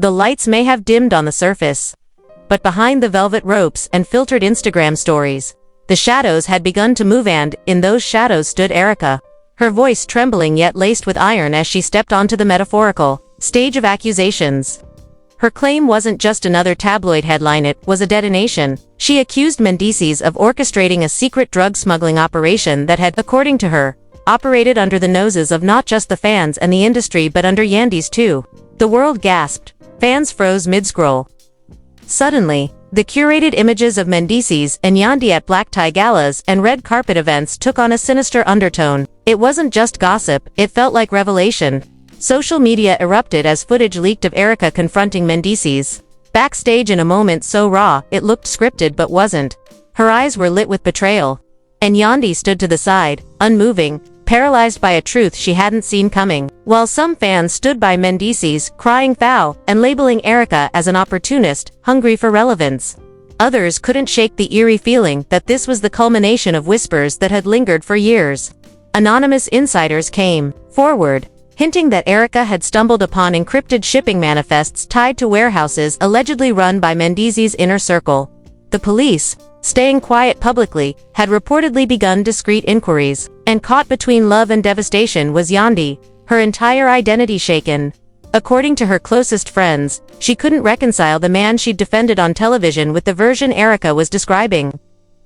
The lights may have dimmed on the surface, but behind the velvet ropes and filtered Instagram stories, the shadows had begun to move, and in those shadows stood Erica, her voice trembling yet laced with iron as she stepped onto the metaphorical stage of accusations. Her claim wasn't just another tabloid headline, it was a detonation. She accused Mendeecees of orchestrating a secret drug smuggling operation that had, according to her, operated under the noses of not just the fans and the industry but under Yandy's too. The world gasped. Fans froze mid-scroll. Suddenly, the curated images of Mendeecees and Yandy at black tie galas and red carpet events took on a sinister undertone. It wasn't just gossip, it felt like revelation. Social media erupted as footage leaked of Erica confronting Mendeecees backstage in a moment so raw, it looked scripted but wasn't. Her eyes were lit with betrayal. And Yandy stood to the side, unmoving, paralyzed by a truth she hadn't seen coming. While some fans stood by Mendeecees, crying foul, and labeling Erica as an opportunist, hungry for relevance, others couldn't shake the eerie feeling that this was the culmination of whispers that had lingered for years. Anonymous insiders came forward, hinting that Erica had stumbled upon encrypted shipping manifests tied to warehouses allegedly run by Mendeecees' inner circle. The police, staying quiet publicly, had reportedly begun discreet inquiries, and caught between love and devastation was Yandy, her entire identity shaken. According to her closest friends, she couldn't reconcile the man she'd defended on television with the version Erica was describing.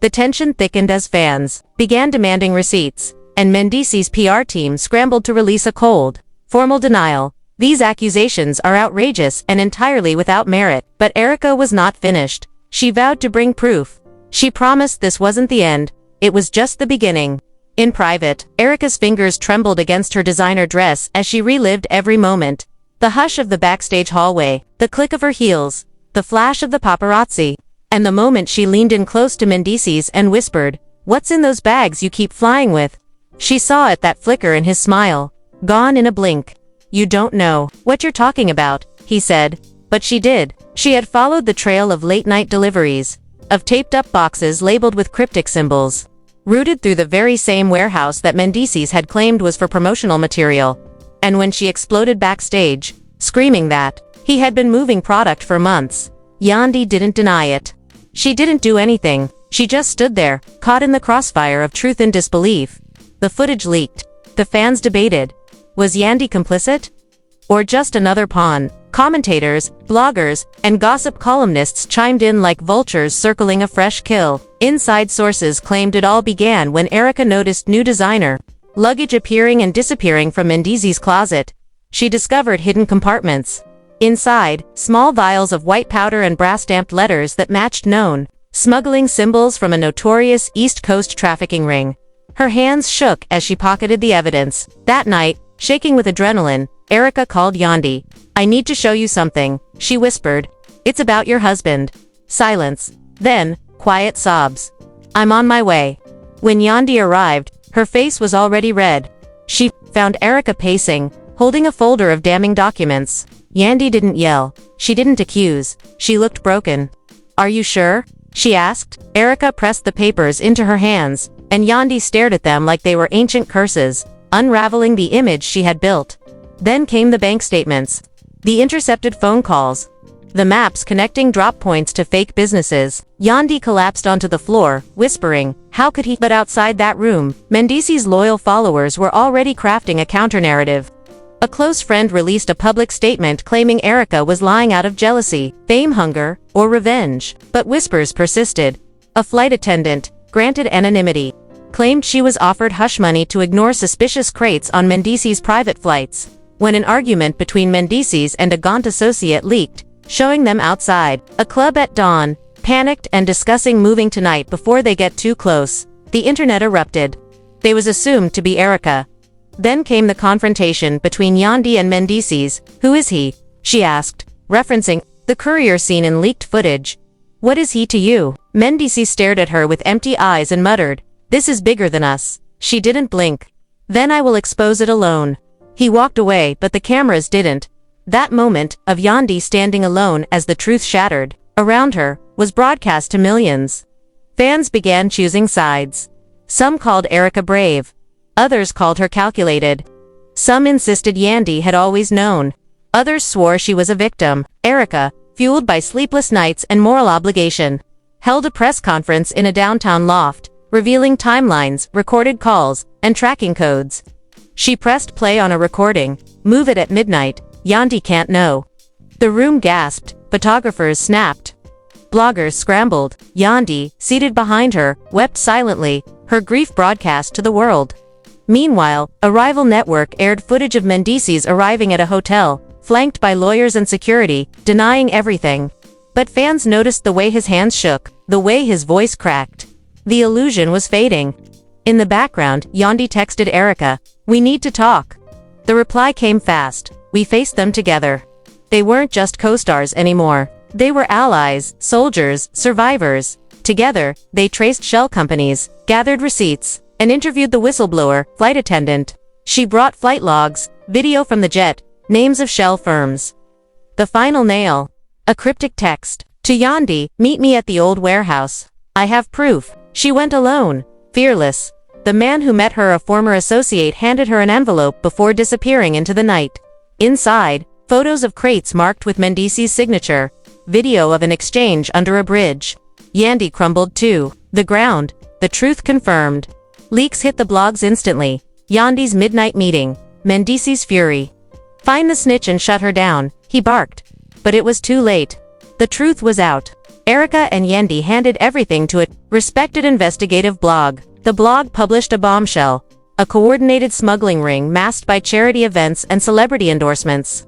The tension thickened as fans began demanding receipts, and Mendeecees' PR team scrambled to release a cold, formal denial. These accusations are outrageous and entirely without merit. But Erica was not finished. She vowed to bring proof. She promised this wasn't the end, it was just the beginning. In private, Erica's fingers trembled against her designer dress as she relived every moment. The hush of the backstage hallway, the click of her heels, the flash of the paparazzi, and the moment she leaned in close to Mendeecees and whispered, "What's in those bags you keep flying with?" She saw it, that flicker in his smile. Gone in a blink. "You don't know what you're talking about," he said. But she did. She had followed the trail of late-night deliveries, of taped-up boxes labeled with cryptic symbols, routed through the very same warehouse that Mendeecees had claimed was for promotional material. And when she exploded backstage, screaming that he had been moving product for months, Yandy didn't deny it. She didn't do anything. She just stood there, caught in the crossfire of truth and disbelief. The footage leaked. The fans debated. Was Yandy complicit? Or just another pawn? Commentators, bloggers, and gossip columnists chimed in like vultures circling a fresh kill. Inside sources claimed it all began when Erica noticed new designer luggage appearing and disappearing from Mendeecees' closet. She discovered hidden compartments. Inside, small vials of white powder and brass-stamped letters that matched known smuggling symbols from a notorious East Coast trafficking ring. Her hands shook as she pocketed the evidence. That night, shaking with adrenaline, Erica called Yandy. "I need to show you something," she whispered. "It's about your husband." Silence. Then, quiet sobs. "I'm on my way." When Yandy arrived, her face was already red. She found Erica pacing, holding a folder of damning documents. Yandy didn't yell. She didn't accuse. She looked broken. "Are you sure?" she asked. Erica pressed the papers into her hands, and Yandy stared at them like they were ancient curses, unraveling the image she had built. Then came the bank statements, the intercepted phone calls, the maps connecting drop points to fake businesses. Yandy collapsed onto the floor, whispering, "How could he?" But outside that room, Mendeecees' loyal followers were already crafting a counter-narrative. A close friend released a public statement claiming Erica was lying out of jealousy, fame hunger, or revenge. But whispers persisted. A flight attendant, granted anonymity, claimed she was offered hush money to ignore suspicious crates on Mendeecees' private flights. When an argument between Mendeecees and a Gaunt associate leaked, showing them outside a club at dawn, panicked and discussing moving tonight before they get too close, the internet erupted. They was assumed to be Erica. Then came the confrontation between Yandy and Mendeecees. "Who is he?" she asked, referencing the courier seen in leaked footage. "What is he to you?" Mendeecees stared at her with empty eyes and muttered, "This is bigger than us." She didn't blink. "Then I will expose it alone." He walked away, but the cameras didn't. That moment, of Yandy standing alone as the truth shattered around her, was broadcast to millions. Fans began choosing sides. Some called Erica brave. Others called her calculated. Some insisted Yandy had always known. Others swore she was a victim. Erica, fueled by sleepless nights and moral obligation, held a press conference in a downtown loft, revealing timelines, recorded calls, and tracking codes. She pressed play on a recording. Move it at midnight. Yandy can't know. The room gasped. Photographers snapped. Bloggers scrambled. Yandy, seated behind her, wept silently, her grief broadcast to the world. Meanwhile, a rival network aired footage of Mendeecees arriving at a hotel, flanked by lawyers and security, denying everything. But fans noticed the way his hands shook, the way his voice cracked. The illusion was fading. In the background, Yandy texted Erica, "We need to talk." The reply came fast. "We faced them together." They weren't just co-stars anymore. They were allies, soldiers, survivors. Together, they traced shell companies, gathered receipts, and interviewed the whistleblower, flight attendant. She brought flight logs, video from the jet, names of shell firms. The final nail. A cryptic text. To Yandy, "Meet me at the old warehouse. I have proof." She went alone, fearless. The man who met her, a former associate, handed her an envelope before disappearing into the night. Inside, photos of crates marked with Mendeecees' signature. Video of an exchange under a bridge. Yandy crumbled too. The ground. The truth confirmed. Leaks hit the blogs instantly. Yandy's midnight meeting. Mendeecees' fury. "Find the snitch and shut her down," he barked. But it was too late. The truth was out. Erica and Yandy handed everything to a respected investigative blog. The blog published a bombshell. A coordinated smuggling ring masked by charity events and celebrity endorsements.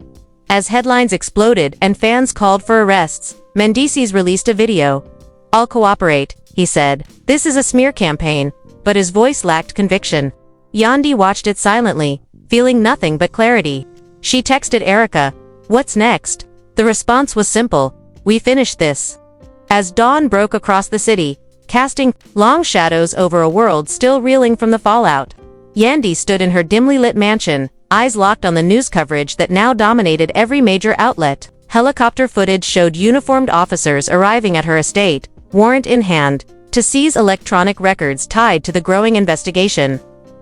As headlines exploded and fans called for arrests, Mendeecees released a video. "I'll cooperate," he said. "This is a smear campaign," but his voice lacked conviction. Yandy watched it silently, feeling nothing but clarity. She texted Erica, "What's next?" The response was simple, "We finished this." As dawn broke across the city, casting long shadows over a world still reeling from the fallout, Yandy stood in her dimly lit mansion, eyes locked on the news coverage that now dominated every major outlet. Helicopter footage showed uniformed officers arriving at her estate, warrant in hand, to seize electronic records tied to the growing investigation.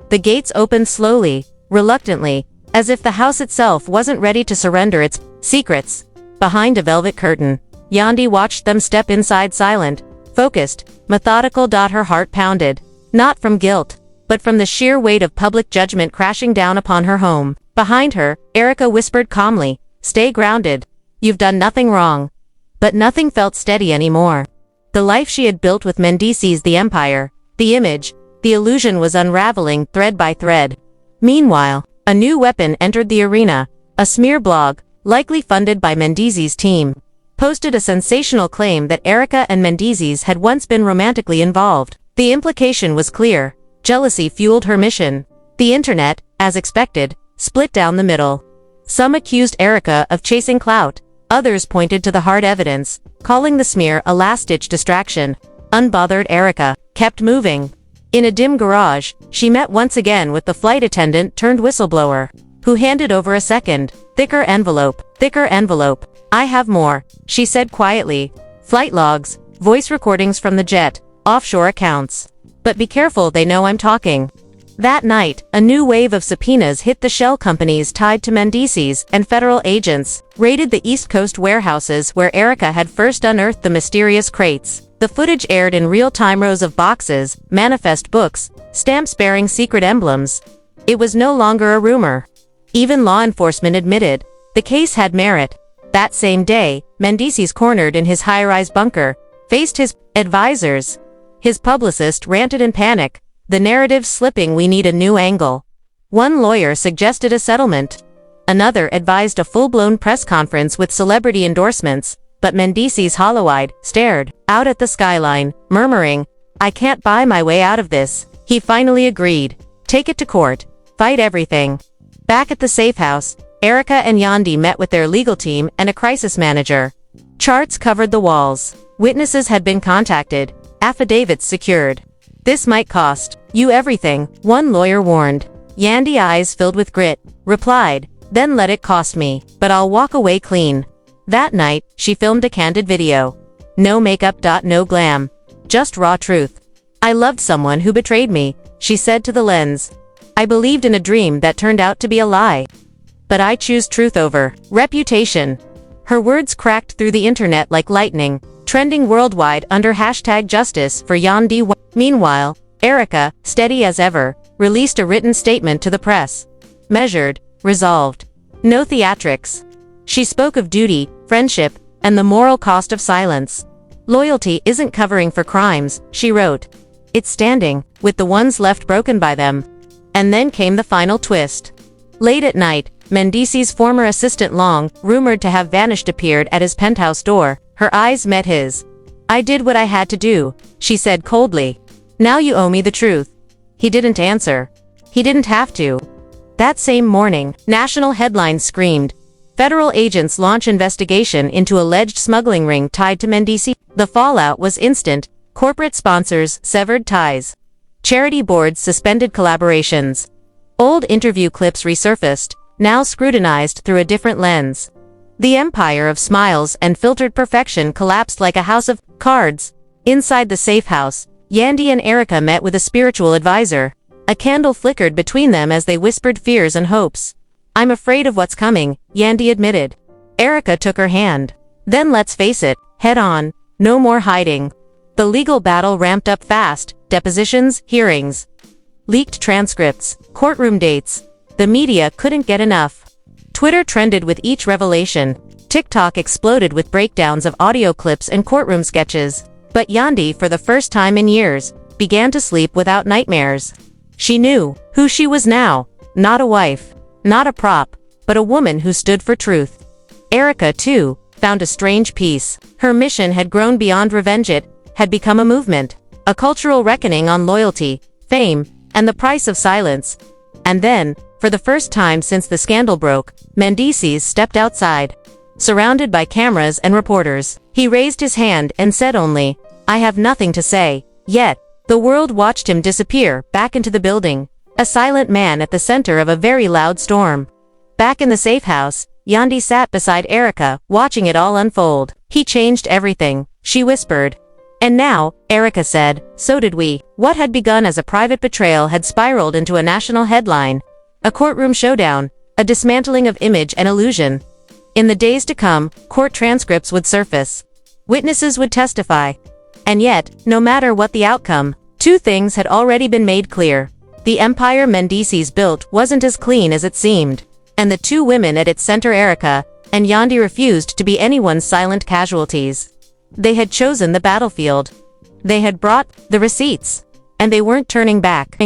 The gates opened slowly, reluctantly, as if the house itself wasn't ready to surrender its secrets. Behind a velvet curtain, Yandy watched them step inside, silent, focused, methodical. Her heart pounded, not from guilt, but from the sheer weight of public judgment crashing down upon her home. Behind her, Erica whispered calmly, "Stay grounded. You've done nothing wrong." But nothing felt steady anymore. The life she had built with Mendeecees, the empire, the image, the illusion was unraveling thread by thread. Meanwhile, a new weapon entered the arena. A smear blog, likely funded by Mendeecees' team, posted a sensational claim that Erica and Mendeecees had once been romantically involved. The implication was clear. Jealousy fueled her mission. The internet, as expected, split down the middle. Some accused Erica of chasing clout. Others pointed to the hard evidence, calling the smear a last-ditch distraction. Unbothered Erica kept moving. In a dim garage, she met once again with the flight attendant turned whistleblower, who handed over a second, thicker envelope. "Thicker envelope. I have more," she said quietly. "Flight logs, voice recordings from the jet, offshore accounts. But be careful, they know I'm talking." That night, a new wave of subpoenas hit the shell companies tied to Mendeecees, and federal agents raided the East Coast warehouses where Erica had first unearthed the mysterious crates. The footage aired in real time, rows of boxes, manifest books, stamps bearing secret emblems. It was no longer a rumor. Even law enforcement admitted the case had merit. That same day, Mendeecees, cornered in his high-rise bunker, faced his advisors. His publicist ranted in panic, "The narrative's slipping, we need a new angle." One lawyer suggested a settlement. Another advised a full-blown press conference with celebrity endorsements, but Mendeecees, hollow-eyed, stared out at the skyline, murmuring, "I can't buy my way out of this." He finally agreed. Take it to court. Fight everything. Back at the safe house, Erica and Yandy met with their legal team and a crisis manager. Charts covered the walls. Witnesses had been contacted. Affidavits secured. "This might cost you everything," one lawyer warned. Yandy, eyes filled with grit, replied, "Then let it cost me, but I'll walk away clean." That night, she filmed a candid video. No makeup. No glam. Just raw truth. "I loved someone who betrayed me," she said to the lens. "I believed in a dream that turned out to be a lie." But I choose truth over reputation. Her words cracked through the internet like lightning, trending worldwide under #Justice for Yandy. Meanwhile, Erica, steady as ever, released a written statement to the press. Measured, resolved. No theatrics. She spoke of duty, friendship, and the moral cost of silence. Loyalty isn't covering for crimes, she wrote. It's standing, with the ones left broken by them. And then came the final twist. Late at night, Mendeecees' former assistant Long, rumored to have vanished, appeared at his penthouse door. Her eyes met his. I did what I had to do, she said coldly. Now you owe me the truth. He didn't answer. He didn't have to. That same morning, national headlines screamed. Federal agents launch investigation into alleged smuggling ring tied to Mendeecees. The fallout was instant. Corporate sponsors severed ties. Charity boards suspended collaborations. Old interview clips resurfaced, now scrutinized through a different lens. The empire of smiles and filtered perfection collapsed like a house of cards. Inside the safe house, Yandy and Erica met with a spiritual advisor. A candle flickered between them as they whispered fears and hopes. I'm afraid of what's coming, Yandy admitted. Erica took her hand. Then let's face it, head on, no more hiding. The legal battle ramped up fast, depositions, hearings, leaked transcripts, courtroom dates. The media couldn't get enough. Twitter trended with each revelation. TikTok exploded with breakdowns of audio clips and courtroom sketches. But Yandy, for the first time in years, began to sleep without nightmares. She knew who she was now, not a wife, not a prop, but a woman who stood for truth. Erica, too, found a strange peace. Her mission had grown beyond revenge. It had become a movement, a cultural reckoning on loyalty, fame, and the price of silence. And then, for the first time since the scandal broke, Mendeecees stepped outside. Surrounded by cameras and reporters, he raised his hand and said only, I have nothing to say. Yet, the world watched him disappear back into the building, a silent man at the center of a very loud storm. Back in the safe house, Yandy sat beside Erica, watching it all unfold. He changed everything, she whispered. And now, Erica said, so did we. What had begun as a private betrayal had spiraled into a national headline. A courtroom showdown, a dismantling of image and illusion. In the days to come, court transcripts would surface. Witnesses would testify. And yet, no matter what the outcome, two things had already been made clear. The empire Mendeecees built wasn't as clean as it seemed. And the two women at its center, Erica and Yandy, refused to be anyone's silent casualties. They had chosen the battlefield. They had brought the receipts. And they weren't turning back.